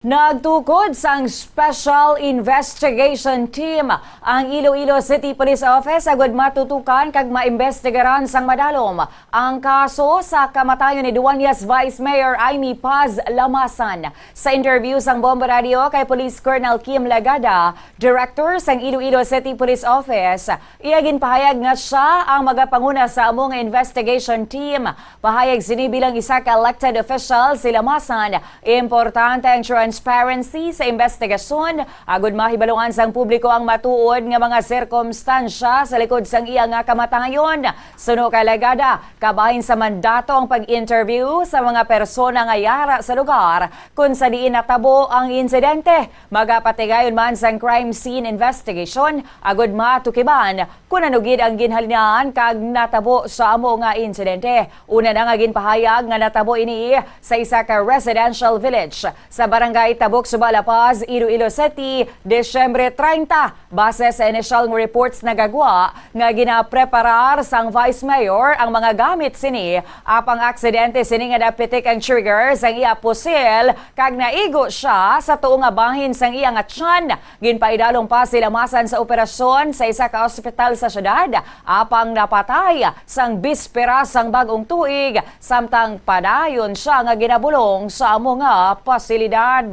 Nagtukod sang Special Investigation Team ang Iloilo City Police Office agud matutukan kag maimbestigaran sang madalom ang kaso sa kamatayon ni Dueñas Vice Mayor VM Lamasan. Sa interview sang Bomba Radio kay Police Colonel Kim Lagada, Director sang Iloilo City Police Office, iyagin pahayag nga siya ang magapanguna sa among investigation team. Pahayag sini bilang isa ka elected official si Lamasan, importante ang transparency sa investigasyon agud mahibalungan sang publiko ang matuod nga mga sirkumstansya sa likod sang iya nga kamatayon. Suno kay Lagada, kabahin sa mandato ang pag-interview sa mga persona nga yara sa lugar kung sa diin natabo ang insidente. Magapatigayon man sang crime scene investigation agud matukiban kung anugid ang ginhalinaan kag natabo sa amo nga insidente. Una na nga ginpahayag nga natabo ini sa isa ka residential village sa barangay Tabok, Subalapaz, Iloilo City, Desyembre 30. Base sa initial reports na gagwa nga ginapreparar sang Vice Mayor ang mga gamit sini apang aksidente sini nga napitik ang trigger sang iya pusil kag naigo siya sa tuong nga bahin sang iya nga tiyan. Ginpaidalong pa si Lamasan sa operasyon sa isa ka ospital sa syudad apang napatay sang bispera sang bagong tuig samtang padayon siya nga ginabulong sa amo nga pasilidad.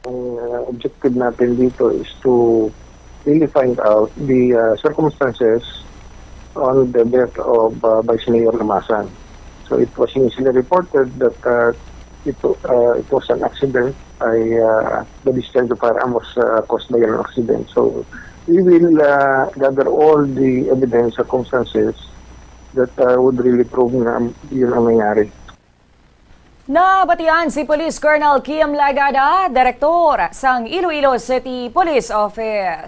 Ang objective natin dito is to really find out the circumstances on the death of Vice Mayor Lamasan. So it was initially reported that it was an accident. The discharge of firearm was caused by an accident. So we will gather all the evidence, circumstances that would really prove na yun ang nangyari. Nabatian si Police Colonel Kim Lagada, Direktor sang Iloilo City Police Office.